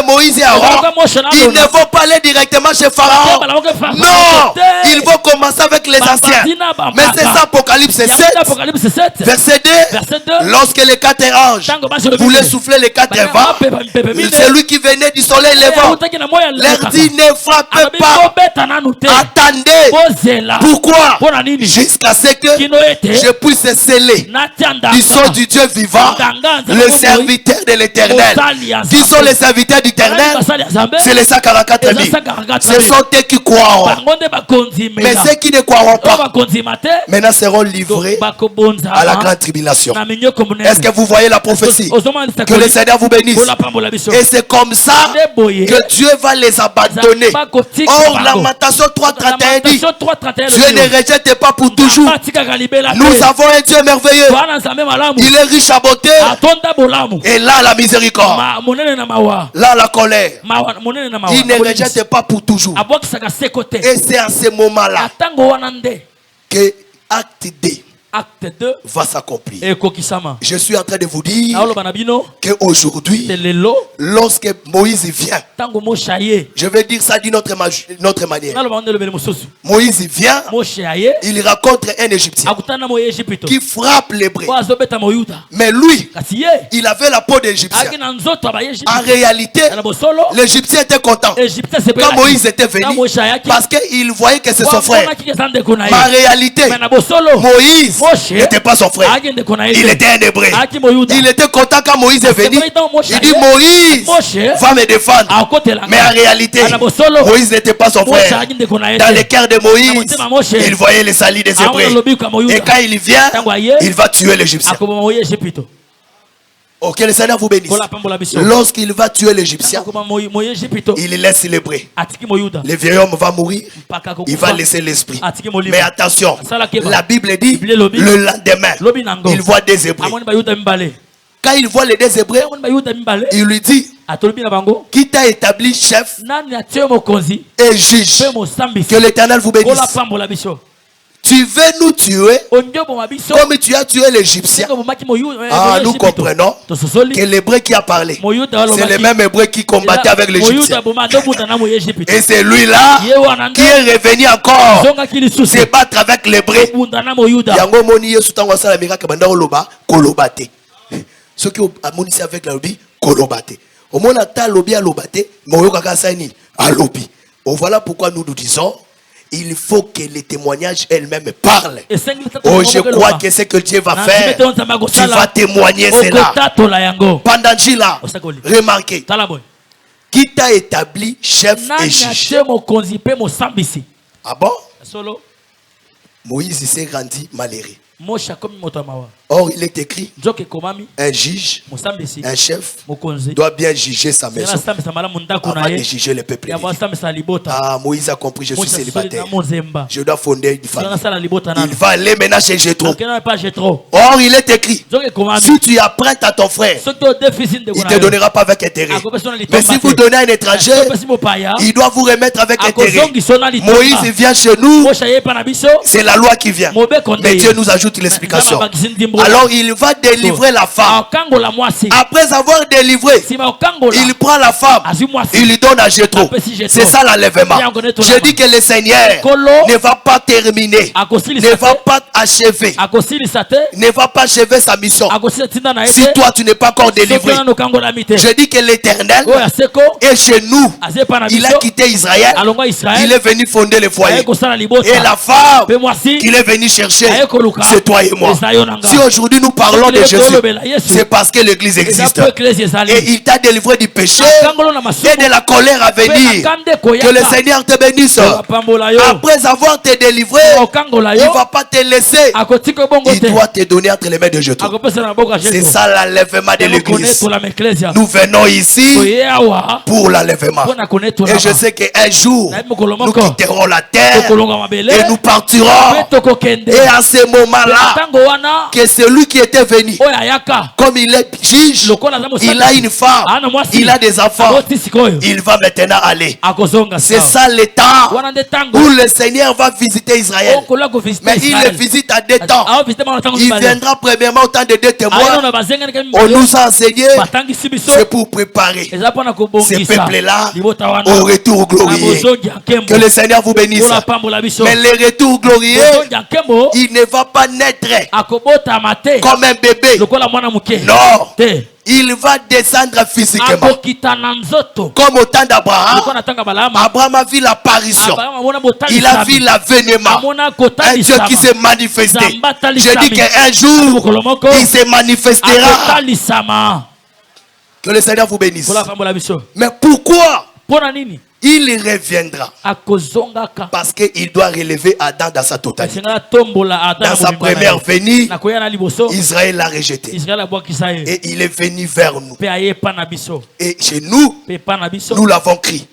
que Moïse et Aaron, ils ne vont pas aller directement chez Pharaon. Non, ils vont commencer avec les anciens. Mais c'est ça, Apocalypse 7, verset 2. Lorsque les 4 anges voulaient souffler les 4 vents, celui qui venait du soleil levant leur dit: ne frappez pas, attendez. Pourquoi? Jusqu'à ce que je puisse sceller du sceau du Dieu vivant le serviteur de l'Éternel. Qui sont les serviteurs d'Éternel? C'est les 144 000. Ce sont eux qui croiront. Mais ceux qui ne croiront pas maintenant seront livrés à la grande tribulation. Est-ce que vous voyez la prophétie? Que le Seigneur vous bénisse. Et c'est comme ça que Dieu va les abandonner. Or, Lamentation 3:31 dit: Dieu ne rejette pas pour toujours. Nous avons un Dieu merveilleux. Il est riche à beauté. Et là, la miséricorde. Là, la colère. Il ne rejette pas pour toujours. Et c'est à ce moment-là que Acte 2 va s'accomplir. Je suis en train de vous dire qu'aujourd'hui, lorsque Moïse vient, je vais dire ça d'une autre manière. Moïse vient, il rencontre un Égyptien qui frappe l'Hébreu. Mais lui, il avait la peau d'Égyptien. En réalité, l'Égyptien était content quand Moïse était venu parce qu'il voyait que c'est son frère. Mais en réalité, Moïse n'était pas son frère. Il était un Hébreu. Il était content quand Moïse est venu. Il dit: Moïse va me défendre. Mais en réalité, Moïse n'était pas son frère. Dans le cœur de Moïse, il voyait les salis des Hébreux. Et quand il vient, il va tuer l'Égyptien. Ok, le Seigneur vous bénisse. Lorsqu'il va tuer l'Égyptien, il laisse l'Hébreu. Le vieil homme va mourir. Il va laisser l'esprit. Mais attention, la Bible dit le lendemain, il voit des Hébreux. Quand il voit les deux Hébreux, il lui dit: qui t'a établi chef et juge? Que l'Éternel vous bénisse. Tu veux nous tuer comme tu as tué l'Égyptien. Ah, nous comprenons que l'Hébreu qui a parlé, c'est le même Hébreu qui combattait avec l'Égyptien. Et c'est lui-là qui est revenu encore se battre avec l'Hébreu. Yango moni yesu tango sala miracle banda oloba kolobate. Ce qui a monissé avec la lobby kolobate. Au moins ta lobby a lobate, mais oyokaka sani a lobby. Voilà pourquoi nous nous disons: il faut que les témoignages elles-mêmes parlent. Oh, je crois que ce que Dieu va faire, tu vas témoigner cela. Pendant Gila, remarquez, qui t'a établi chef et juge? Ah bon? Moïse s'est rendu malheureux. Or, il est écrit: un juge, un chef doit bien juger sa maison avant de juger le peuple. Ah, Moïse a compris: je suis célibataire, je dois fonder une famille. Il va aller maintenant chez Jéthro. Or, il est écrit: si tu apprêtes à ton frère, il ne te donnera pas avec intérêt. Mais si vous donnez à un étranger, il doit vous remettre avec intérêt. Moïse vient chez nous, c'est la loi qui vient. Mais Dieu nous ajoute l'explication. Alors il va délivrer la femme. Après avoir délivré, il prend la femme, il lui donne à Jéthro. C'est ça l'enlèvement. Je dis que le Seigneur ne va pas terminer, ne va pas achever, ne va pas achever sa mission si toi tu n'es pas encore délivré. Je dis que l'Éternel est chez nous. Il a quitté Israël, il est venu fonder le foyer. Et la femme qu'il est venu chercher, c'est toi et moi. Si aujourd'hui nous parlons de Jésus, c'est parce que l'Église existe. Et il t'a délivré du péché et de la colère à venir. Que le Seigneur te bénisse. Après avoir te délivré, il ne va pas te laisser. Il doit te donner entre les mains de Jésus. C'est ça l'enlèvement de l'Église. Nous venons ici pour l'enlèvement. Et je sais qu'un jour, nous quitterons la terre et nous partirons. Et à ce moment-là, que celui qui était venu, comme il est juge, il a une femme, il a des enfants, il va maintenant aller. C'est ça le temps où le Seigneur va visiter Israël. Mais il le visite à 2 temps. Il viendra premièrement au temps de 2 témoins. On nous a enseigné, c'est pour préparer ces peuples-là au retour glorieux. Que le Seigneur vous bénisse. Mais le retour glorieux, il ne va pas naître comme un bébé. Non. Il va descendre physiquement. Comme au temps d'Abraham. Abraham a vu l'apparition. Il a vu l'avènement. Un Dieu qui s'est manifesté. Je dis qu'un jour, il se manifestera. Que le Seigneur vous bénisse. Mais pourquoi il reviendra? Parce qu'il doit relever Adam dans sa totalité. Dans sa première venue, Israël l'a rejeté. Et il est venu vers nous. Et chez nous, nous l'avons crié.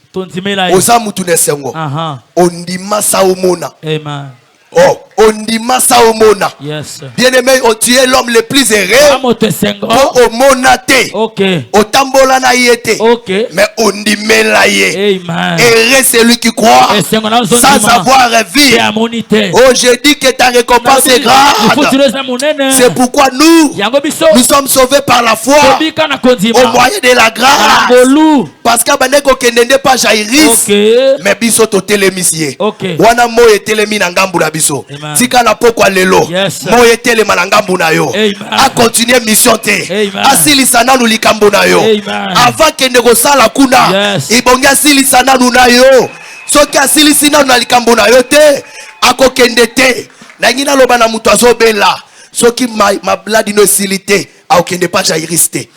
Oh, ondima saomona. Yes. Bien-aimé, tu es l'homme le plus heureux. O monate. Okay. O tambola na yete. Okay. Mais ondimela ye. Amen. Heureux celui qui croit sans avoir vu. Oh, je dis que ta récompense est grande. C'est pourquoi nous sommes sauvés par la foi au moyen de la grâce. Parce que baneko kenende pas jairis. Mais biso to telemisie. Wana mo etelemi na ngambu na biso. Tika na pokwa lelo. Mo etelema na ngambu na yo. A continuer mission te. Asilisa na likambo na yo. Avant kende ko sala kuna. Ibonga asilisa na yo. Soki asilisi na likambo na yo te. Akokende te. Na ngina loba na mutu azobela. Soki ma bladi no silite. Akokende pas jairis te.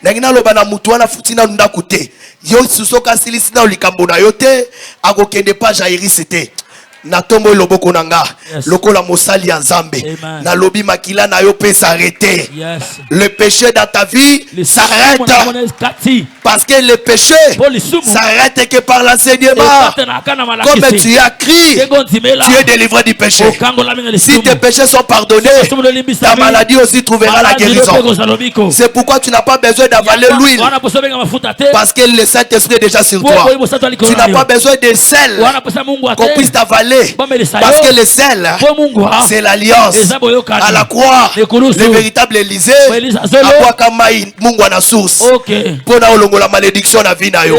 Nangina loba na mutu wana futina ndaku te. Yo susoka silisi na likambo na yo te. Akokende pas jairis te. Natombo loboko nanga lokola mosali ya Nzambe na lobi makila na yo pe s'arrêter. Le péché dans ta vie s'arrête parce que le péché s'arrête que par l'enseignement. Comme tu as crié, tu es délivré du péché. Si tes péchés sont pardonnés, ta maladie aussi trouvera la guérison. C'est pourquoi tu n'as pas besoin d'avaler l'huile, parce que le Saint-Esprit est déjà sur toi. Tu n'as pas besoin de sel qu'on puisse t'avaler, parce que le sel, c'est l'alliance. À la croix, le véritable Élysée, pour la malédiction na vie na yo.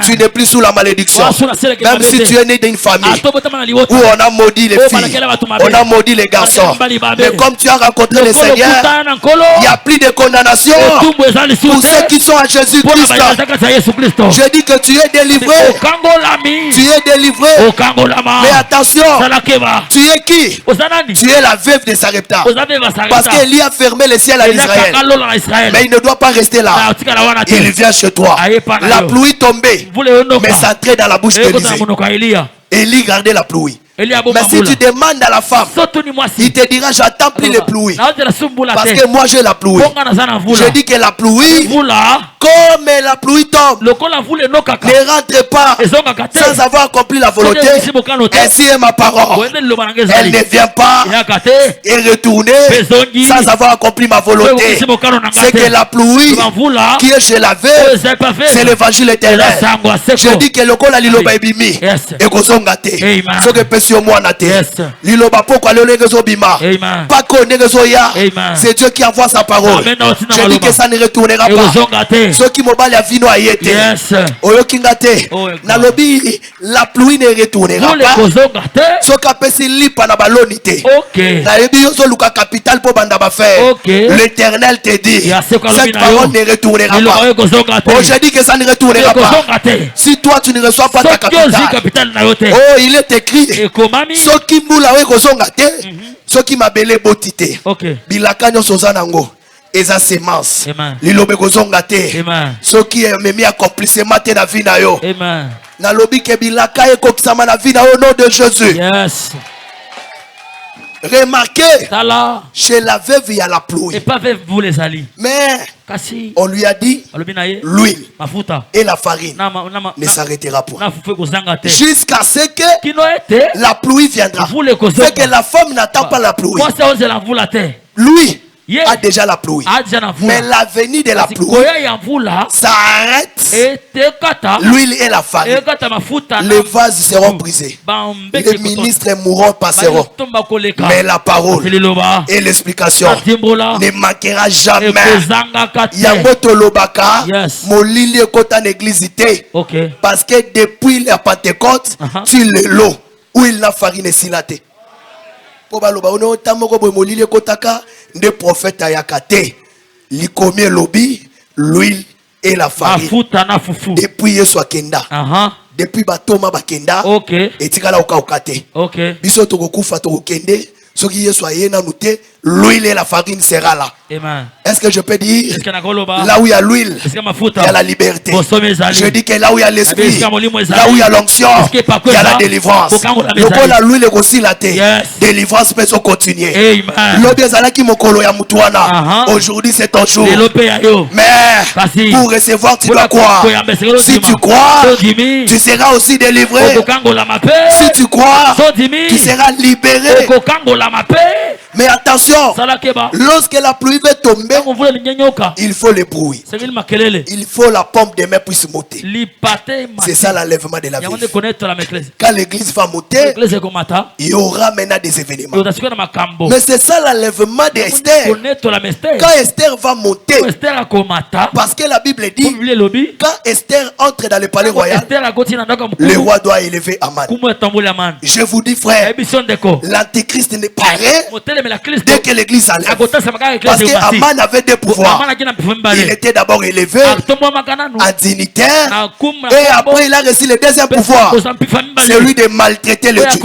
Tu n'es plus sous la malédiction. Même si tu es né d'une famille où on a maudit les filles, on a maudit les garçons, mais comme tu as rencontré le Seigneur, il n'y a plus de condamnation pour ceux qui sont à Jésus-Christ. Je dis que tu es délivré. Tu es délivré. Mais attention, tu es qui? Tu es la veuve de Sarepta. Parce qu'Élie a fermé le ciel à Israël. Mais il ne doit pas rester là. Il vient chez toi. La pluie tombait, mais ça entrait dans la bouche d'Élisée. Élie gardait la pluie. Mais si tu demandes à la femme, il te dira j'attends plus les pluies, parce que moi j'ai la pluie. Je dis que la pluie, comme la pluie tombe, ne rentre pas sans avoir accompli la volonté. Ainsi est ma parole, elle ne vient pas et retourner sans avoir accompli ma volonté. C'est que la pluie qui est chez la veuve, c'est l'évangile éternel. Je dis que le col a liloba ebimi et kozongate. Ce que liloba poko lezo bima pas connaître ya. C'est Dieu qui envoie sa parole. Je dis que ça ne retournera pas. Ceux qui mobile a vino ayete oyo kingate na lobi la pluie ne retournera pas. Ceux qui apesi lipa na balonité na yebi yo luka capital pour banda ba faire. L'Éternel te dit cette parole ne retournera pas. Oh, je dis que ça ne retournera pas. Si toi tu ne reçois pas ta capitale, oh, il est écrit soki mbula we kozonga te, soki mabele botite bilaka nyonso oza nango eza semence lilobe kozonga te, soki ememi accomplissement te na vie na yo. Nalobi ke bilaka ekokisama na vie na yo au nom de Jésus. Remarquez, chez la veuve il y a la pluie, mais on lui a dit l'huile et la farine ne s'arrêtera pas jusqu'à ce que la pluie viendra. Fait que la femme n'attend pas la pluie. Lui a déjà la pluie. Mais la venue de la pluie, ça arrête l'huile et la farine. Les vases seront brisés. Les ministres mourants passeront. Mais la parole et l'explication ne manquera jamais. Yangoto Lobaka, Molili Kota Néglisité. Parce que depuis la Pentecôte, tu le l'eau où il n'a farine et silaté. Pobaloba, on a tamoko Molili Kotaka, des prophètes ayakate, l'ikomi lobby, l'huile et la farine. Depuis Yeswa Kenda. Depuis Batoma Bakenda. Et Tikala Okaokate. Biso Togokufa Togokende. Ce qui est soyé dans nous, l'huile et la farine sera là. Est-ce que je peux dire là où il y a l'huile, il y a la liberté. Je dis que là où il y a l'esprit, là où il y a l'onction, il y a la délivrance. Le bon la l'huile est aussi la terre. Délivrance peut se continuer. Aujourd'hui c'est ton jour. Mais pour recevoir tu dois croire. Si tu crois, tu seras aussi délivré. Si tu crois, tu seras libéré. Mais attention, lorsque la pluie va tomber, il faut le bruit. Il faut la pompe des mains puisse monter. C'est ça l'enlèvement de la vie. Quand l'église va monter, il y aura maintenant des événements. Mais c'est ça l'enlèvement d'Esther. Quand Esther va monter, parce que la Bible dit, quand Esther entre dans le palais royal, le roi doit élever Aman. Je vous dis frère, l'antéchrist n'est pas prêt dès que l'église s'enlève. Parce qu'Aman avait des pouvoirs. Il était d'abord élevé à dignitaire. Et après il a reçu le deuxième pouvoir. Celui de maltraiter le Juif.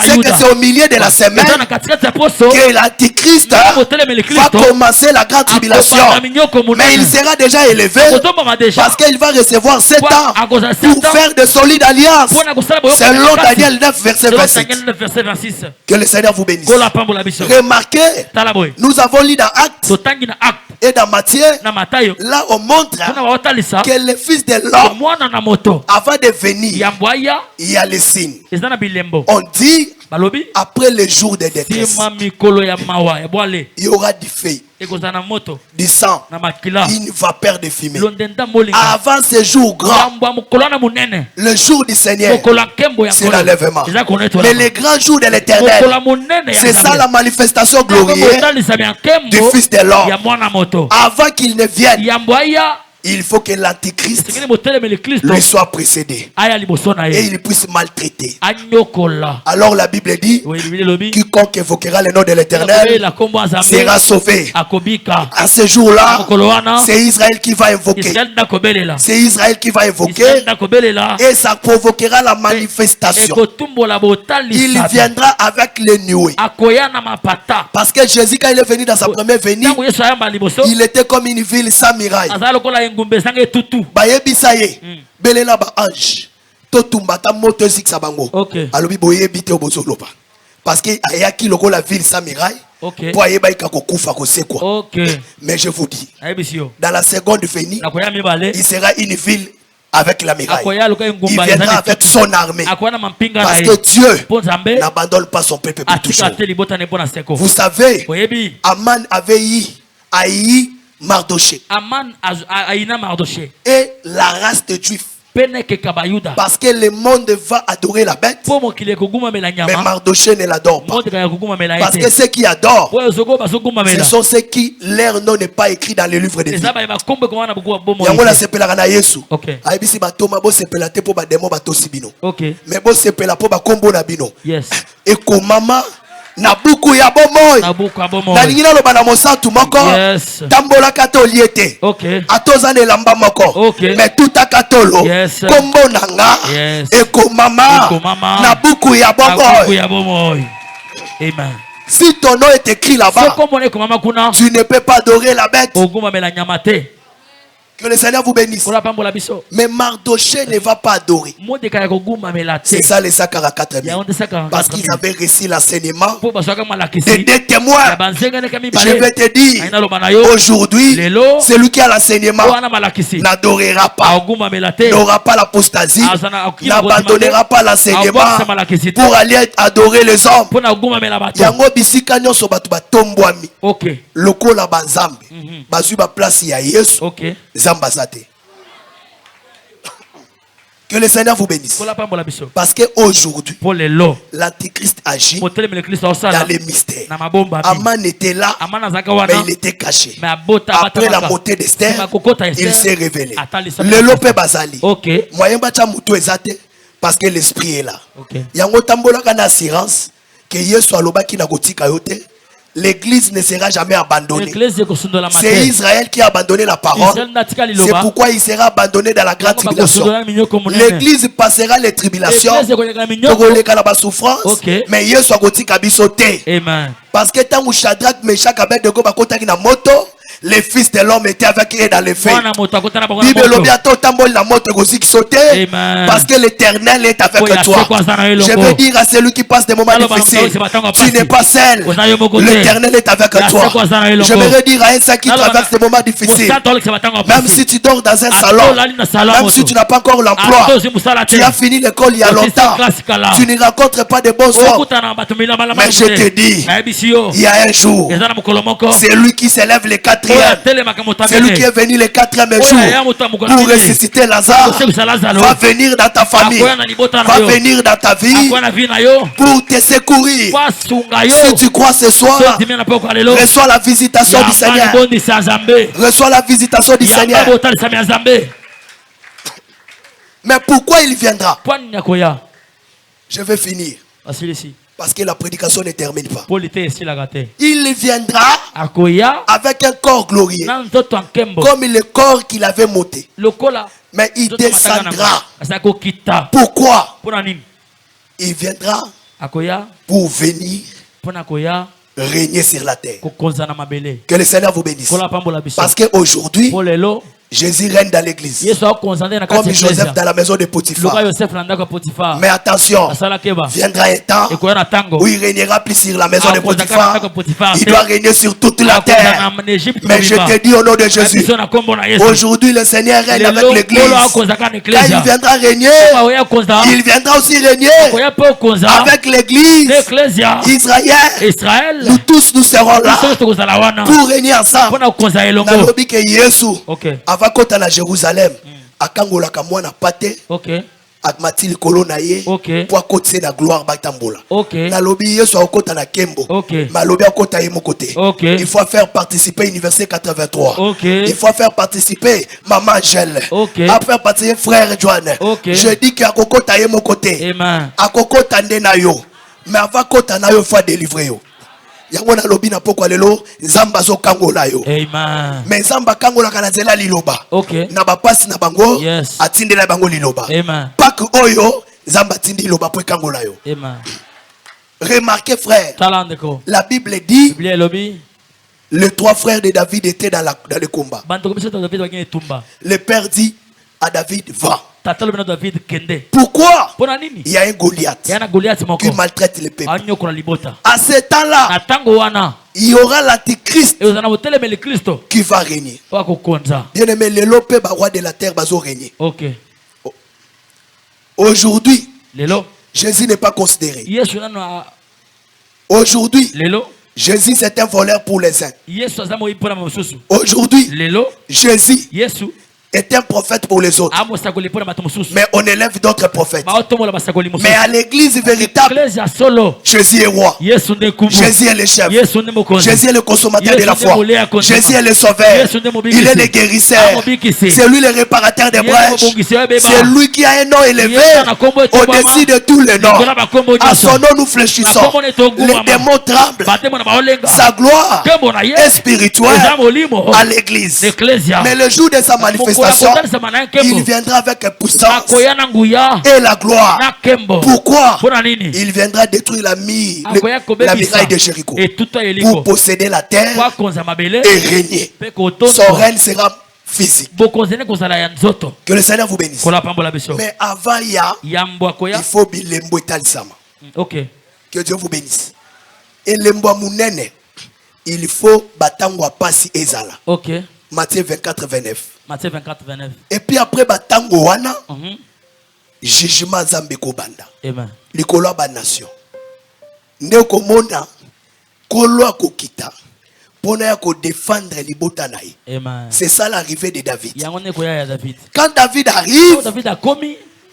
C'est que c'est au milieu de la semaine que l'antéchrist va commencer la grande tribulation. Mais il sera déjà élevé parce qu'il va recevoir 7 ans pour faire de solides alliances. Selon Daniel 9 verset 26. Que le Seigneur vous bénisse. Remarquez, nous avons lu dans Actes et dans Matthieu, là on montre que le fils de l'homme, avant de venir, il y a les signes. On dit, après le jour de détresse, il y aura du feu, du sang, une vapeur de fumée. Avant ce jour grand, le jour du Seigneur, c'est l'enlèvement. Mais le grand jour de l'Éternel, c'est ça la manifestation glorieuse du Fils de l'homme. Avant qu'il ne vienne, il faut que l'antéchrist lui soit précédé et il puisse maltraiter. Alors la Bible dit, quiconque évoquera le nom de l'Éternel sera sauvé. À ce jour-là, c'est Israël qui va invoquer. C'est Israël qui va invoquer et ça provoquera la manifestation. Il viendra avec les nuées. Parce que Jésus, quand il est venu dans sa première venue, il était comme une ville sans muraille. Bayebisaye belela ba ange totumbata moto ziksa bango alobi boyebi te obozoloba parce que ayaki loko la ville sans muraille pour ayeba ikako kufa kosekwa. Mais je vous dis, dans la seconde venue, il sera une ville avec la muraille. Il viendra avec son armée. Parce que Dieu n'abandonne pas son peuple pour toujours. Vous savez, Aman avait haï Mardoché et la race de Juifs. Parce que le monde va adorer la bête, mais Mardoché ne l'adore pas. Parce que ceux qui adorent, ce sont ceux qui leur nom n'est pas écrit dans le livre de vie. Et comment Nabuku ya bomoy. Na lingina lo bana mosatu moko. Tambola kato liete. Atoza ne lamba moko. Mais tout akatolo. Kombo nanga. Eko mama. Nabuku ya bomoy. Amen. Si ton nom est écrit là-bas, tu ne peux pas adorer la bête. Que le Seigneur vous bénisse. Mais Mardoché ne va pas adorer. C'est ça les 144 000. Parce qu'ils avaient reçu l'enseignement des deux témoins. Je vais te dire, aujourd'hui, celui qui a l'enseignement n'adorera pas, n'aura pas l'apostasie, n'abandonnera pas l'enseignement pour aller adorer les hommes. Yango bisika nyonso batu batombwami. Lokola banzambe. Bazui ba place ya Yesu. Zambazate. Que le Seigneur vous bénisse. Parce qu'aujourd'hui, l'Antichrist agit dans les mystères. Aman était là, mais il était caché. Après la montée d'Esther, il s'est révélé. Le Lopé Bazali. Moyen bacha mutu ezate parce que l'esprit est là. Yango tambola kana assurance que Yesu alobaki na gotika yote. L'église ne sera jamais abandonnée. C'est Israël qui a abandonné la parole. C'est pourquoi il sera abandonné dans la grande tribulation. L'église passera les tribulations, la souffrance, mais Dieu soit sauté. Parce que tant que Shadrach, Meshach, Abednego bakotaki na moto, les fils de l'homme étaient avec eux dans les feux. Parce que l'Éternel est avec toi. Je veux dire à celui qui passe des moments difficiles, tu n'es pas seul. L'Éternel est avec toi. Je veux dire à un qui traverse des moments difficiles, même si tu dors dans un salon, même si tu n'as pas encore l'emploi, tu as fini l'école il y a longtemps, tu ne rencontres pas de bons hommes. Mais je te dis, il y a un jour, c'est lui qui s'élève les 4. C'est lui qui est venu le 4e jour pour ressusciter Lazare. Va venir dans ta famille, va venir dans ta vie pour te secourir. Si tu crois ce soir, reçois la visitation du Seigneur. Reçois la visitation du Seigneur. Mais pourquoi il viendra? Je vais finir. Parce que la prédication ne termine pas. Il viendra avec un corps glorieux, comme le corps qu'il avait monté. Mais il descendra. Pourquoi? Il viendra pour venir régner sur la terre. Que le Seigneur vous bénisse. Parce qu'aujourd'hui, Jésus règne dans l'église. Comme Joseph dans la maison de Potiphar. Mais attention, viendra un temps où il régnera plus sur la maison de Potiphar. Il doit régner sur toute la terre. Mais je te dis au nom de Jésus, aujourd'hui le Seigneur règne avec l'église. Quand il viendra régner, il viendra aussi régner avec l'église. Israël, nous tous nous serons là pour régner ensemble. Nalobi ke Yesu avakota na Jérusalem akangola ka mwana pate akmati likolo na ye po akotise na gloire batambola. Nalobi Yesu akota na kembo malobi akota ye mokote. Il faut faire participer Université 83. Il faut faire participer Maman Angèle. À faire participer Frère Joanne. Je dis que akokota ye mokote. Akokota nde na yo. Mais avakota na yo faut délivrer yo. Yangona lobi na poko lelo nzamba zo kangola yo. Amen. Mais nzamba kangola kana zela liloba. Na ba pasi na bango atindela bango liloba. Amen. Pak oyo nzamba tindi liloba po kangola yo. Amen. Remarquez frère. La Bible dit les 3 frères de David étaient dans le combat. Le père dit à David va. Pourquoi? Il y a un Goliath qui maltraite les peuples. À ce temps-là, il y aura l'Antichrist qui va régner. Bien aimé, les lopés roi de la terre va régner. Aujourd'hui, Jésus n'est pas considéré. Aujourd'hui, Jésus c'est un voleur pour les uns. Aujourd'hui, Jésus est un prophète pour les autres. Mais on élève d'autres prophètes. Mais à l'église véritable, Jésus est roi. Jésus est le chef. Jésus est le consommateur de la foi. Jésus est le sauveur. Il est le guérisseur. C'est lui le réparateur des brèches. C'est lui qui a un nom élevé au-dessus de tous les noms. À son nom nous fléchissons. Les démons tremblent. Sa gloire est spirituelle à l'église. Mais le jour de sa manifestation, il viendra avec puissance et la gloire. Pourquoi? Il viendra détruire la muraille de Jéricho pour posséder la terre et régner. Son règne sera physique. Que le Seigneur vous bénisse. Mais avant, il faut bilembo etalisama. Ok. Que Dieu vous bénisse. Et lembo munene, il faut batangwa pasi ezala. Ok. Matthieu 24, 29. Matthieu 24, 29. Et puis après batango wana, jugement zambe kobanda. Amen. Likolo ba nation. Ndeko mona kolo kokita. Pour défendre libota naï. C'est ça l'arrivée de David. Quand David arrive,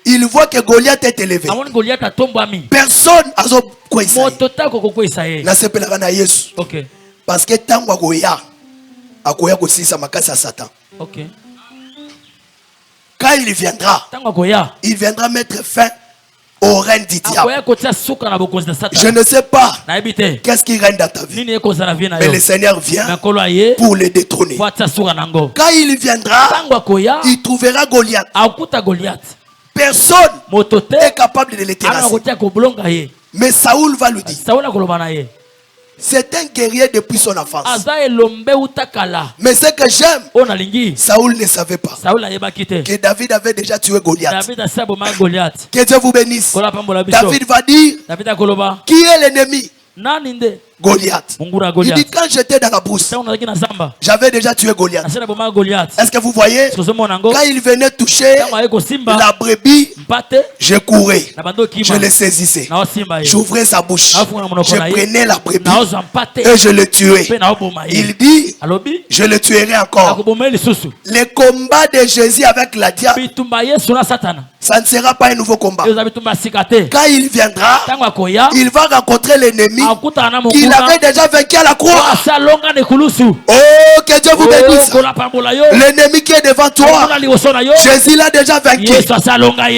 il voit que Goliath est élevé. Personne n'a quoi parce que tant Goya akoya ko sisa makasa Satan. Quand il viendra mettre fin au règne du diable. Je ne sais pas qu'est-ce qui règne dans ta vie. Mais le Seigneur vient pour le détrôner. Quand il viendra, il trouvera Goliath. Personne n'est capable de le terrasser. Mais Saoul va lui dire. C'est un guerrier depuis son enfance. Mais ce que j'aime, Saoul ne savait pas que David avait déjà tué Goliath. Que Dieu vous bénisse. David va dire, qui est l'ennemi? Goliath. Il dit, quand j'étais dans la brousse, j'avais déjà tué Goliath. Est-ce que vous voyez? Quand il venait toucher la brebis, je courais, je le saisissais, j'ouvrais sa bouche, je prenais la brebis et je le tuais. Il dit, je le tuerai encore. Le combat de Jésus avec la diable, ça ne sera pas un nouveau combat. Quand il viendra, il va rencontrer l'ennemi qu'il avait déjà vaincu à la croix. Oh, que Dieu vous bénisse. L'ennemi qui est devant toi, Jésus l'a déjà vaincu.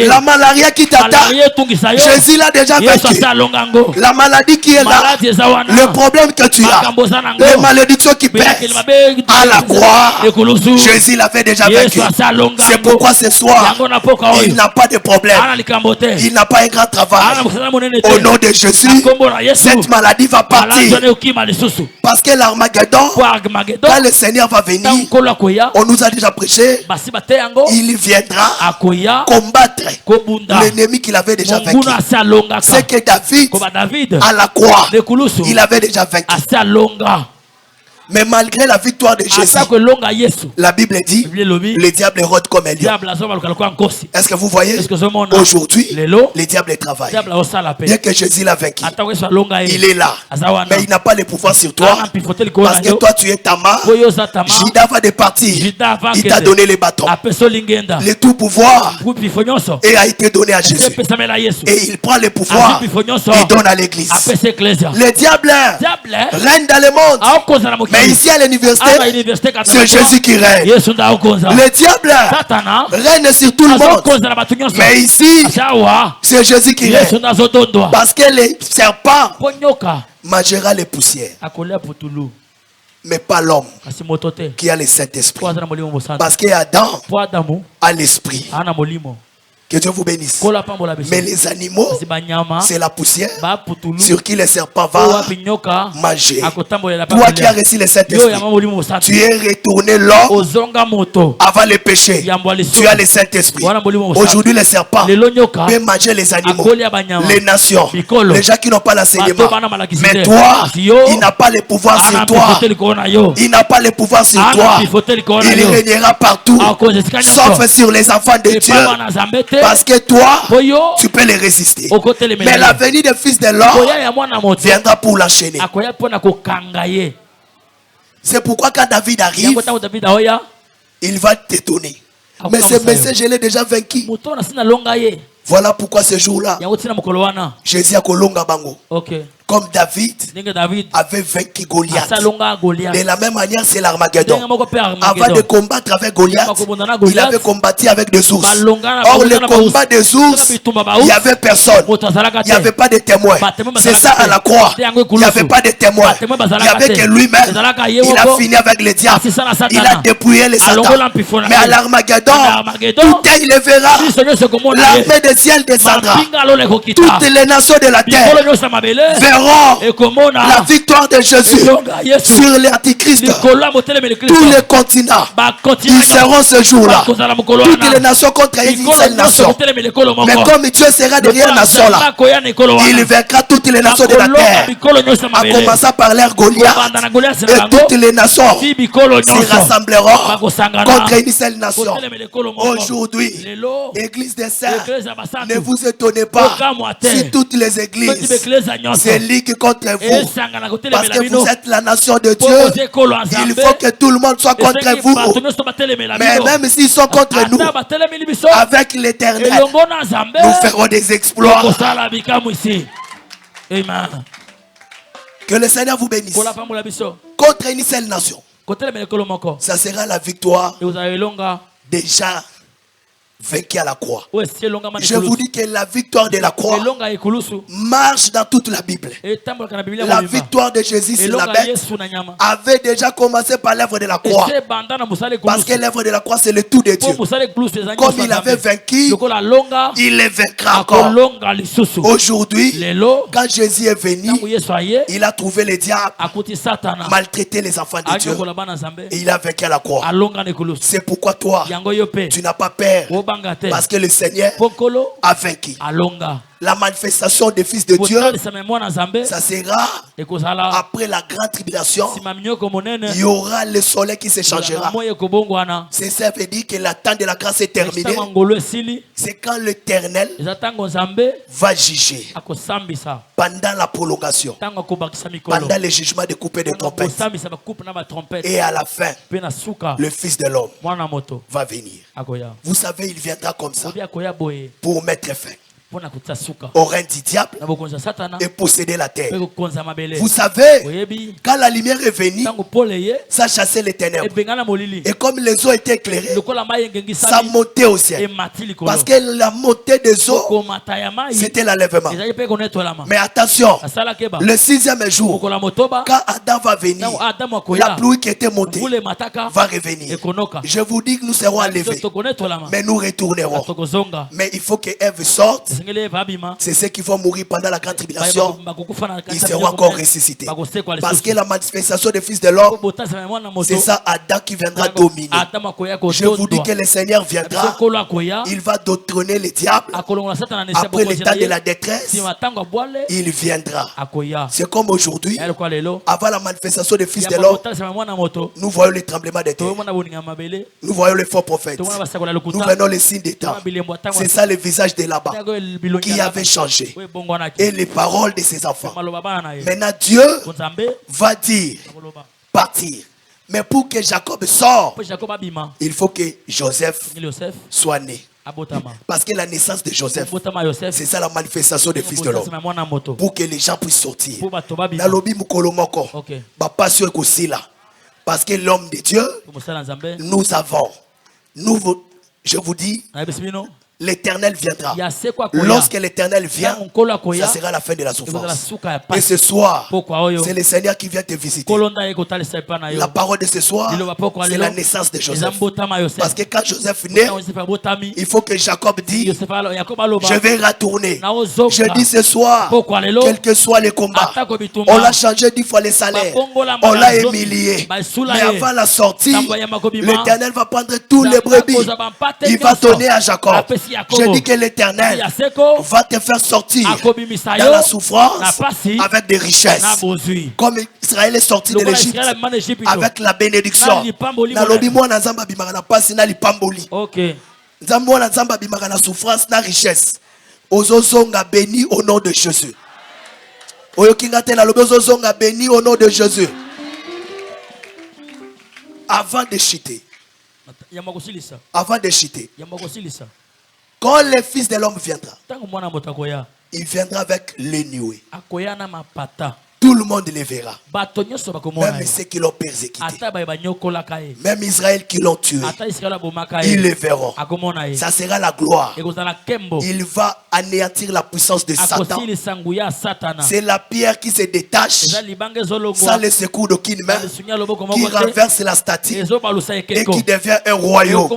La malaria qui t'attend, Jésus l'a déjà vaincu. La maladie qui est là, le problème que tu as, les malédictions qui pèsent à la croix, Jésus l'avait déjà vaincu. C'est pourquoi ce soir, il n'a pas de problème. Il n'a pas un grand travail. Au nom de Jésus, cette maladie va partir. Parce que l'Armageddon, quand le Seigneur va venir, on nous a déjà prêché, il viendra combattre l'ennemi qu'il avait déjà vaincu. C'est que David, à la croix, il avait déjà vaincu. Mais malgré la victoire de Jésus, la Bible dit, le diable rôde comme un lion. Est-ce que vous voyez? Aujourd'hui, le diable travaille. Bien que Jésus l'a vaincu, il est là. Mais il n'a pas le pouvoir sur toi. Parce que toi, tu es Tamar. Judas va départir. Il t'a donné les bâtons. Le tout pouvoir et a été donné à Jésus. Et il prend le pouvoir et donne à l'église. Le diable règne dans le monde. Mais ici à l'université, c'est Jésus qui règne. Le diable règne sur tout le monde. Mais ici, c'est Jésus qui règne. Parce que les serpents mangera les poussières. Mais pas l'homme qui a le Saint-Esprit. Parce qu'Adam a l'esprit. Que Dieu vous bénisse. Mais les animaux, c'est la poussière sur qui le serpent va manger. Toi qui as reçu le Saint-Esprit, tu es retourné l'homme avant le péché. Tu as le Saint-Esprit. Aujourd'hui, le serpent peut manger les animaux, les nations, les gens qui n'ont pas l'enseignement. Mais toi, il n'a pas le pouvoir sur toi. Il n'a pas le pouvoir sur toi. Il régnera partout, sauf sur les enfants de Dieu. Parce que toi, tu peux les résister. Mais la venue des fils de l'homme viendra pour l'enchaîner. C'est pourquoi quand David arrive, il va t'étonner. Mais ce message, je l'ai déjà vaincu. Voilà pourquoi ce jour-là, Jésus a kolonga bango. Comme David avait vaincu Goliath. De la même manière, c'est l'Armageddon. Avant de combattre avec Goliath, il avait combattu avec des ours. Or, le combat des ours, il n'y avait personne. Il n'y avait pas de témoins. C'est ça à la croix. Il n'y avait pas de témoins. Il n'y avait que lui-même. Il a fini avec le diable. Il a dépouillé les Satan. Mais à l'Armageddon, tout il le verra. L'armée des ciels descendra. Toutes les nations de la terre verront verront la victoire de Jésus sur l'Antichrist. Tous les continents, ils seront ce jour-là. Toutes les nations contre une seule nation. Mais comme Dieu sera derrière la nation là, il vaincra toutes les nations de la terre. À commencer par l'ère Goliath. Et toutes les nations se rassembleront contre une seule nation. Aujourd'hui, Église des Saints, ne vous étonnez pas si toutes les églises se liguent contre vous. Parce que vous êtes la nation de Dieu. Il faut que tout le monde soit contre vous. Mais même s'ils sont contre nous, avec l'Éternel, nous ferons des exploits. Que le Seigneur vous bénisse. Contre une seule nation, ça sera la victoire déjà vaincu à la croix. Je vous dis que la victoire de la croix marche dans toute la Bible. La victoire de Jésus sur la bête avait déjà commencé par l'œuvre de la croix. Parce que l'œuvre de la croix, c'est le tout de Dieu. Comme il avait vaincu, il les vaincra encore. Aujourd'hui, quand Jésus est venu, il a trouvé le diable, maltraité les enfants de Dieu, et il a vaincu à la croix. C'est pourquoi toi, tu n'as pas peur. Parce que le Seigneur a vaincu. La manifestation des fils de Dieu, ça sera après la grande tribulation. Il y aura le soleil qui se changera. C'est ça veut dire que la temps de la grâce est terminé. C'est quand l'Éternel va juger pendant la prolongation, pendant le jugement de couper de trompette. Et à la fin, le Fils de l'homme va venir. Vous savez, il viendra comme ça pour mettre fin au règne du diable et posséder la terre. Vous savez, quand la lumière est venue, ça chassait les ténèbres. Et comme les eaux étaient éclairées, ça montait au ciel. Parce que la montée des eaux, c'était l'enlèvement. Mais attention, le 6e jour, quand Adam va venir, la pluie qui était montée va revenir. Je vous dis que nous serons enlevés, mais nous retournerons. Mais il faut que Ève sorte. C'est ceux qui vont mourir pendant la grande tribulation. Ils seront encore ressuscités. Parce que la manifestation des fils de l'homme, c'est ça Adam qui viendra dominer. Je vous dis que le Seigneur viendra. Il va détrôner le diable. Après le temps de la détresse, il viendra. C'est comme aujourd'hui, avant la manifestation des fils de l'homme, nous voyons les tremblements de terre. Nous voyons les faux prophètes. Nous voyons les signes des temps. C'est ça le visage de là-bas qui avait changé. Et les paroles de ses enfants. Maintenant Dieu va dire partir. Mais pour que Jacob sorte, il faut que Joseph soit né. Parce que la naissance de Joseph, c'est ça la manifestation des fils de l'homme. Pour que les gens puissent sortir. Parce que l'homme de Dieu, nous avons, je vous dis, l'Éternel viendra. Lorsque l'Éternel vient, ça sera la fin de la souffrance. Et ce soir, c'est le Seigneur qui vient te visiter. La parole de ce soir, c'est la naissance de Joseph. Parce que quand Joseph naît, il faut que Jacob dise, je vais retourner. Je dis ce soir, quel que soit les combats, on l'a changé 10 fois les salaires, on l'a humilié. Mais avant la sortie, l'Éternel va prendre tous les brebis, il va donner à Jacob. Je dis que l'Éternel va te faire sortir dans la souffrance avec des richesses. Comme Israël est sorti de l'Égypte avec la bénédiction. La souffrance, la richesse. Ozozonga béni au nom de Jésus. Ozozonga béni au nom de Jésus. Avant de chuter. Avant de chuter. Quand le Fils de l'homme viendra, il viendra avec les nuées. Tout le monde les verra. Même ceux qui l'ont persécuté. Même Israël qui l'ont tué. Ils les verront. Ça sera la gloire. Il va anéantir la puissance de Satan. C'est la pierre qui se détache sans le secours d'aucune main, qui renverse la statue et qui devient un royaume.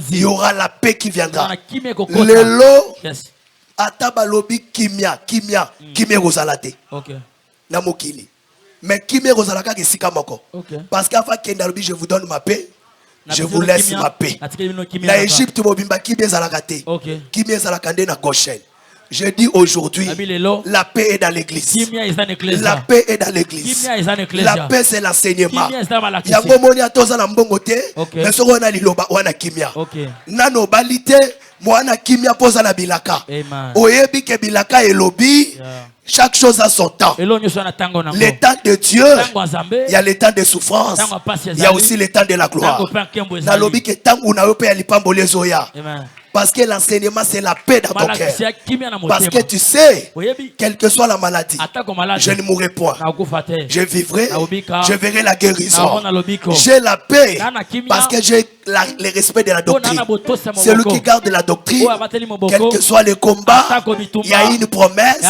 Il y aura la paix qui viendra. Le lot Atabalobi kimia, kimia, kimia rosalate. na mokili. Mais kimia kozalaka ke sika moko. Parce qu'avant Kendalobi, je vous donne ma paix. Je vous laisse ma paix. Na Égypte mobimba kimia ezalaka te. Kimia ezalaka nde na Goshen. Je dis aujourd'hui, la paix est dans l'église. La paix est dans l'église. La paix c'est l'enseignement. Yango moni atoza na mbongo te, mais soko na liloba wana kimia. Nano balite mwana kimia poza na bilaka. Oyebi ke bilaka elobi. Chaque chose a son temps. Le temps de Dieu, il y a le temps de souffrance. Il y a aussi le temps de la gloire. Nalobi ke temps una yope ya lipambo lezoya. Parce que l'enseignement, c'est la paix dans ton cœur. Parce que tu sais, quelle que soit la maladie, je ne mourrai point. Je vivrai, je verrai la guérison. J'ai la paix parce que j'ai le respect de la doctrine. Celui qui garde la doctrine, quel que soit le combat, il y a une promesse.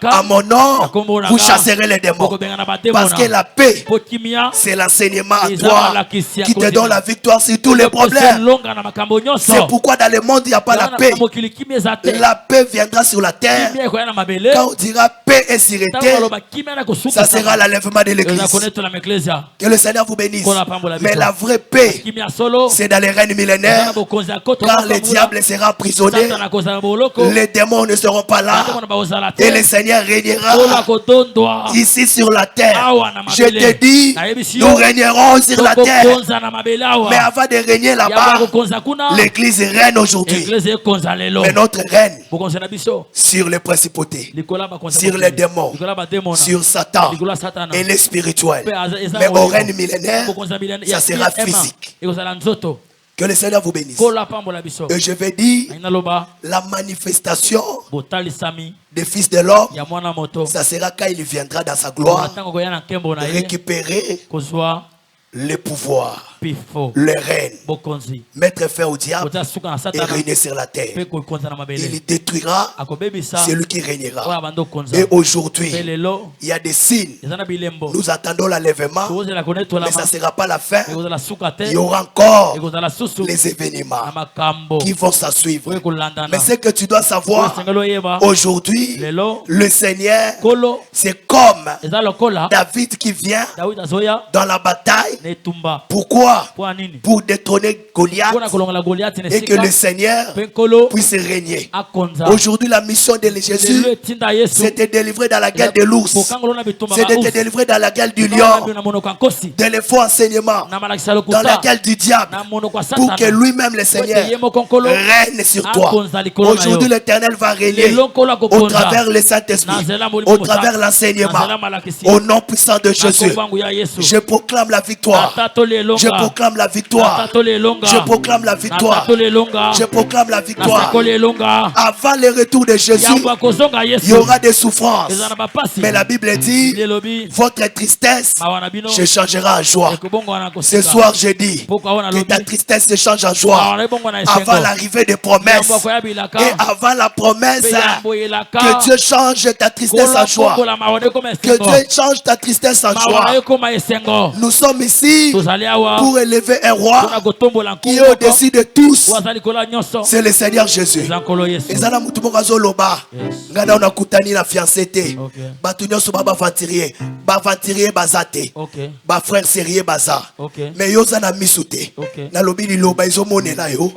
À mon nom, vous chasserez les démons. Parce que la paix, c'est l'enseignement à toi qui te donne la victoire sur tous les problèmes. C'est pourquoi dans le monde, il n'y a pas la paix. La paix viendra sur la terre. Quand on dira paix et sûreté, ça sera l'enlèvement de l'église. Que le Seigneur vous bénisse. Mais la vraie paix, c'est dans les règnes millénaires. Car le diable sera emprisonné, les démons ne seront pas là, et le Seigneur régnera ici sur la terre. Je te dis, nous régnerons sur la terre. Mais avant de régner là-bas, l'église règne aujourd'hui. Mais notre règne sur les principautés, sur les démons, sur Satan et les spirituels. Mais au règne millénaire, ça sera physique. Que le Seigneur vous bénisse. Et je vais dire, la manifestation des fils de l'homme, ça sera quand il viendra dans sa gloire récupérer le pouvoir, le règne, mettre fin au diable et régner sur la terre. Il détruira celui qui régnera. Et aujourd'hui, il y a des signes. Nous attendons l'enlèvement, mais ça ne sera pas la fin. Il y aura encore les événements qui vont s'ensuivre. Mais ce que tu dois savoir, aujourd'hui, le Seigneur, c'est comme David qui vient dans la bataille. Pourquoi? Pour détrôner Goliath et que le Seigneur puisse régner. Aujourd'hui, la mission de Jésus, c'est de délivrer dans la guerre de l'ours, c'est de te délivrer dans la guerre du lion, de les faux enseignements, dans la guerre du diable, pour que lui-même, le Seigneur, règne sur toi. Aujourd'hui, l'Éternel va régner au travers le Saint-Esprit, au travers l'enseignement, au nom puissant de Jésus. Je proclame la victoire. Je proclame la victoire. Je proclame la victoire. Je proclame la victoire. Avant le retour de Jésus, il y aura des souffrances. Mais la Bible dit, votre tristesse se changera en joie. Ce soir, je dis que ta tristesse se change en joie. Avant l'arrivée des promesses. Et avant la promesse, que Dieu change ta tristesse en joie. Que Dieu change ta tristesse en joie. Nous sommes ici pour élever un roi qui est au-dessus de tous. C'est le Seigneur Jésus. Ezana mutu mokazo loba. Ngana ona kutani na fiancé te. Batu nyoso ba venturier, ba venturier bazate. Ba frère sérieux baza. Mais yo za na misute. Na lobi li loba ezo monela yo.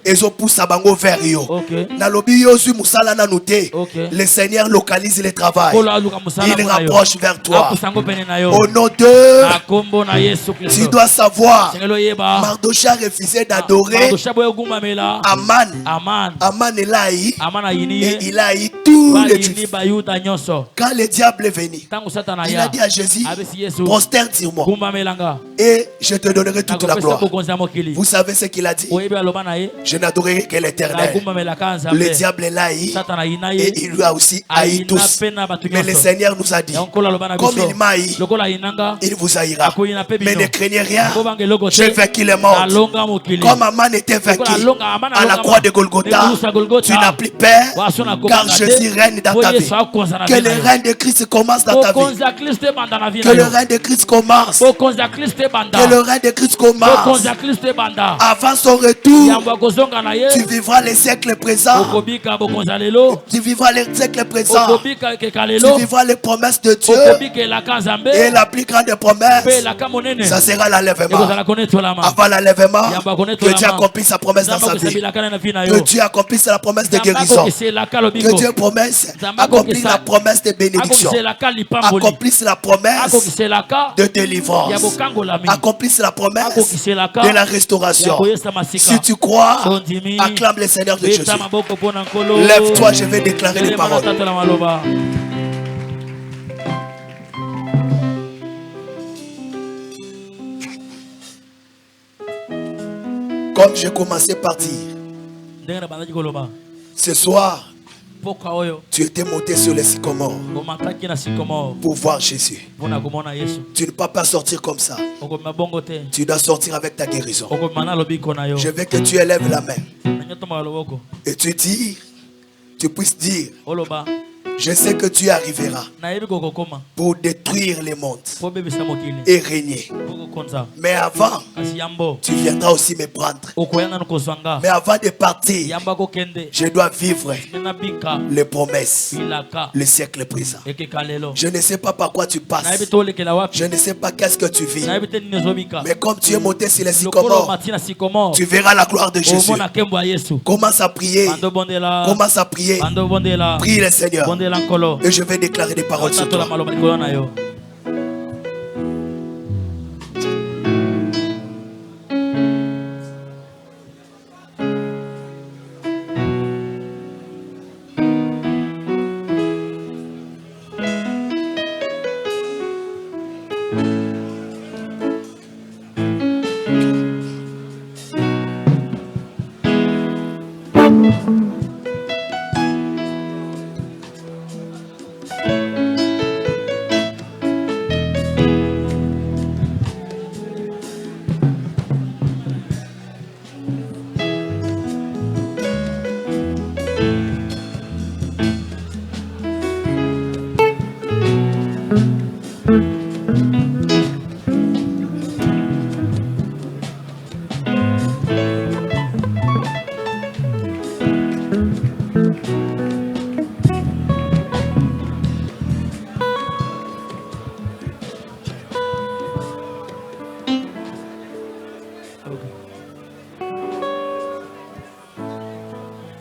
Ezo poussa bango vers yo. Na lobi yo zu musala na nuté. Le Seigneur localise le travail. Il rapproche vers toi. Au nom de tu dois savoir, Mardochée a refusé d'adorer Aman. Aman est là, et il a eu tous les juifs. Quand le diable est venu, il a dit à Jésus, prosterne sur moi et je te donnerai toute la gloire. Vous savez ce qu'il a dit? Je n'adorerai que l'Éternel. Le diable est là, et il lui a aussi haï tous. Mais le Seigneur nous a dit, comme il m'a haï, il vous haïra. Mais ne craignez rien, j'ai vaincu les morts. Comme Aman était vaincu à la croix de Golgotha, tu n'as plus peur, car Jésus règne dans ta vie. Que le règne de Christ commence dans ta vie. Que le règne de Christ commence. que le règne de Christ commence. Avant son retour, tu vivras les siècles présents. Tu vivras les siècles présents. Tu vivras les promesses de Dieu. Et la plus grande promesse, ça sera l'enlèvement. Avant l'enlèvement, que Dieu accomplisse sa promesse dans sa vie. Que Dieu accomplisse la promesse de guérison. Que Dieu accomplisse la promesse de bénédiction. Accomplisse la promesse de délivrance. Accomplisse la promesse de la restauration. Si tu crois, acclame le Seigneur de Jésus. Lève-toi, je vais déclarer les paroles. Comme j'ai commencé par dire, ce soir, tu étais monté sur les sycomores pour voir Jésus. Tu ne peux pas sortir comme ça. Tu dois sortir avec ta guérison. Je veux que tu élèves la main et tu puisses dire, je sais que tu arriveras pour détruire les mondes et régner. Mais avant, tu viendras aussi me prendre. Mais avant de partir, je dois vivre les promesses, le siècle présent. Je ne sais pas par quoi tu passes. Je ne sais pas qu'est-ce que tu vis. Mais comme tu es monté sur les sycomores, tu verras la gloire de Jésus. Commence à prier. Commence à prier. Prie le Seigneur. Et je vais déclarer des paroles sur toi.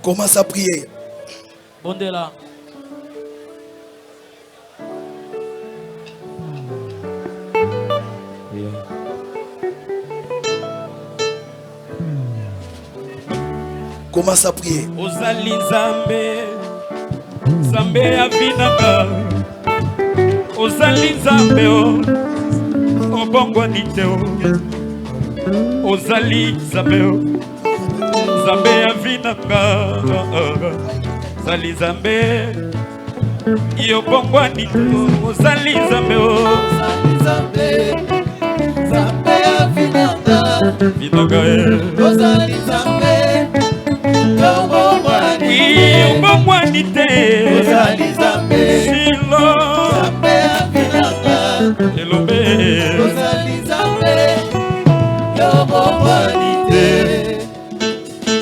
Commence à prier. Commence à prier. Ozali Nzambe, Nzambe avinaka. Ozali Nzambe o, obongo niteo. Ozali Nzambe. Zambe avinaka, Zali Zambe, iyo bongwani, Zali Zambe, Zambe, Zambe avinaka, Vinoga, Zali Zambe, iyo bongwani te, Zali Zambe, Shilo, Zambe avinaka, Elobe, Zali Zambe, iyo bongwani te.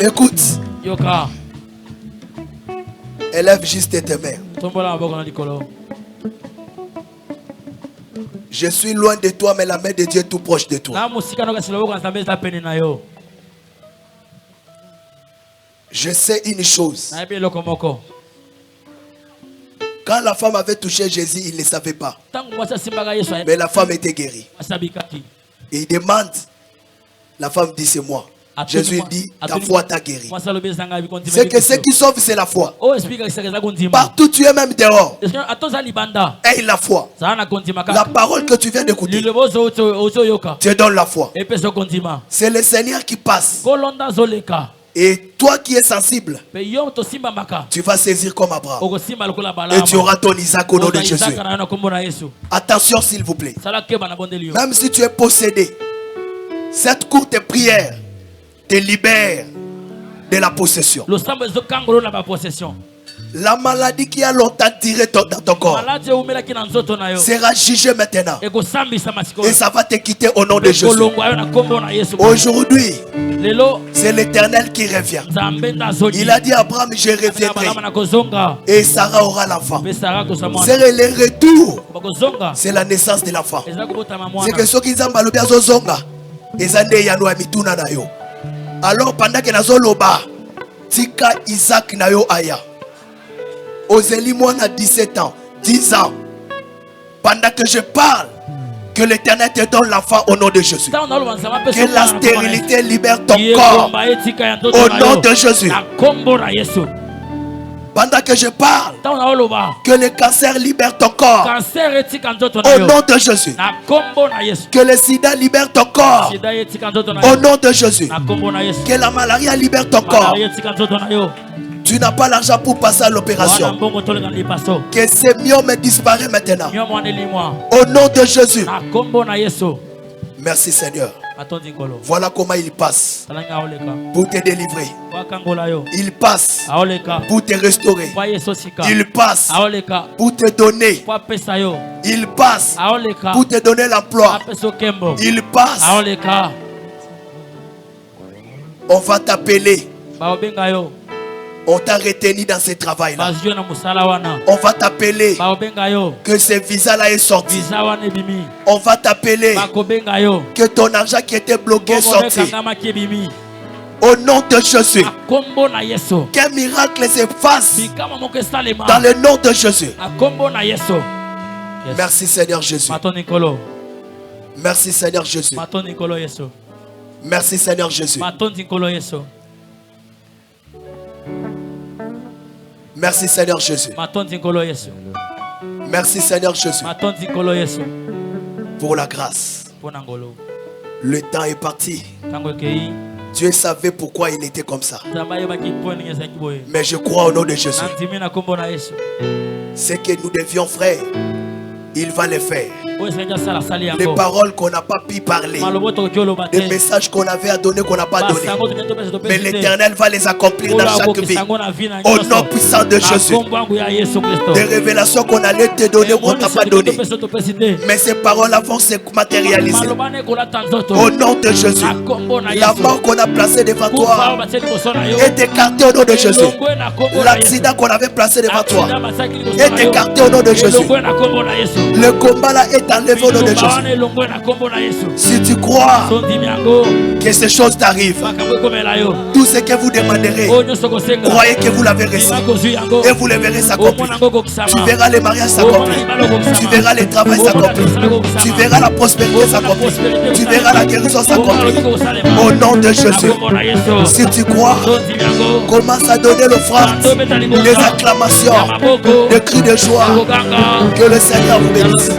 Écoute. Yoka. Élève juste tes mains. Je suis loin de toi, mais la main de Dieu est tout proche de toi. Je sais une chose. Quand la femme avait touché Jésus, il ne savait pas. Mais la femme était guérie. Et il demande. La femme dit, c'est moi. Jésus dit, ta foi t'a guéri. C'est que ce qui sauve, c'est la foi. Partout tu es, même dehors, aie la foi. La parole que tu viens d'écouter, tu donnes la foi. C'est le Seigneur qui passe. Et toi qui es sensible, tu vas saisir comme Abraham. Et tu auras ton Isaac au nom de Jésus. Attention s'il vous plaît. Même si tu es possédé, cette courte prière te libère de la possession. La maladie qui a longtemps tiré dans ton corps sera jugée maintenant. Et ça va te quitter au nom de Jésus. Aujourd'hui, c'est l'Éternel qui revient. Il a dit à Abraham, je reviendrai. Et Sarah aura l'enfant. C'est le retour. C'est la naissance de l'enfant. C'est que ceux qui ont mal bien zonga. Alors pendant que nazo loba, tika Isaac na yo aya. Ozeli mwana 17 ans, 10 ans. Pendant que je parle, que l'Éternel te donne l'enfant au nom de Jésus. Que la stérilité libère ton corps au nom de Jésus. Pendant que je parle, que le cancer libère ton corps au nom de Jésus. Que le sida libère ton corps au nom de Jésus. Que la malaria libère ton corps. Tu n'as pas l'argent pour passer à l'opération. Que ces myomes disparaissent maintenant au nom de Jésus. Merci Seigneur. Voilà comment il passe pour te délivrer. Il passe pour te restaurer. Il passe pour te donner. Il passe pour te donner l'emploi. Il passe. On va t'appeler. On t'a retenu dans ce travail-là. On va t'appeler que ce visa-là est sorti. On va t'appeler que ton argent qui était bloqué est sorti. Au nom de Jésus. Qu'un miracle se fasse dans le nom de Jésus. Merci Seigneur Jésus. Merci Seigneur Jésus. Merci Seigneur Jésus. Merci Seigneur Jésus. Merci Seigneur Jésus pour la grâce. Le temps est parti. Dieu savait pourquoi il était comme ça. Mais je crois au nom de Jésus. Ce que nous devions faire, il va le faire. Les paroles qu'on n'a pas pu parler, les messages qu'on avait à donner qu'on n'a pas donné, mais l'Éternel va les accomplir dans chaque vie au nom puissant de Jésus. Des révélations qu'on allait te donner qu'on t'a pas donné, mais ces paroles vont se matérialiser au nom de Jésus. La mort qu'on a placée devant toi est écartée au nom de Jésus. L'accident qu'on avait placé devant toi est écarté au nom de Jésus. Le combat là est enlevé au nom de Jésus. Si tu crois que ces choses t'arrivent, tout ce que vous demanderez, croyez que vous l'avez reçu et vous le verrez s'accomplir. Tu verras les mariages s'accomplir, tu verras les travails s'accomplir, tu verras la prospérité s'accomplir, tu verras la guérison s'accomplir au nom de Jésus. Si tu crois, commence à donner l'offrande, les acclamations, des cris de joie. Que le Seigneur vous bénisse.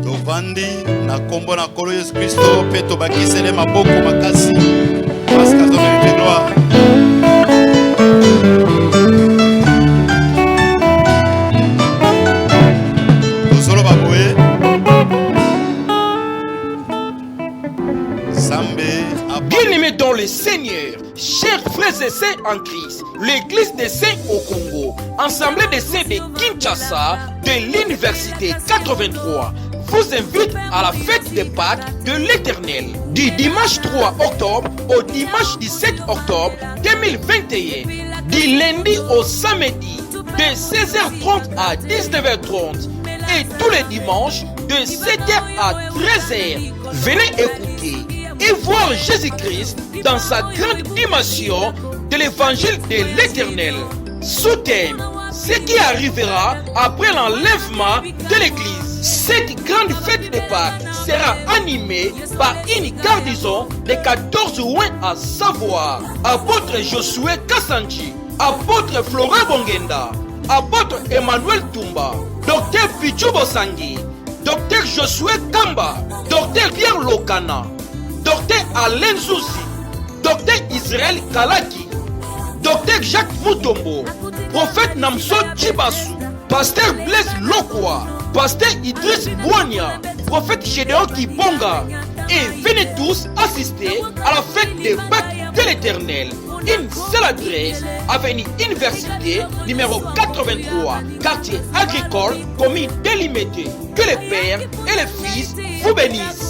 Tovandi na kombo na kolo Yesu Kristo pe tobakisele maboko makasi parce que nous mérite gloire. Bien-aimés dans le Seigneur, chers frères et sœurs en Christ, l'église des saints au Congo, assemblée des saints de Kinshasa, de l'université 83, vous invite à la fête des Pâques de l'Éternel, du dimanche 3 octobre au dimanche 17 octobre 2021, du lundi au samedi, de 16h30 à 19h30, et tous les dimanches, de 7h à 13h. Venez écouter et voir Jésus-Christ dans sa grande dimension de l'évangile de l'Éternel. Sous-thème, ce qui arrivera après l'enlèvement de l'Église. Cette grande fête de Pâques sera animée par une garnison de 14 juin à savoir apôtre Josué Kassanji, apôtre Florent Bongenda, apôtre Emmanuel Tumba, docteur Pichu Bosangi, docteur Josué Kamba, docteur Pierre Lokana, docteur Alain Zouzi, docteur Israël Kalaki, Pasteur Jacques Mutombo, prophète Namso Chibasu, Pasteur Blaise Lokwa, Pasteur Idriss Bouania, prophète Gédéon Kibonga. Et venez tous assister à la fête des Pâques de l'Éternel. Une seule adresse, avenue Université, numéro 83, quartier agricole, commune délimitée. Que les pères et les fils vous bénissent.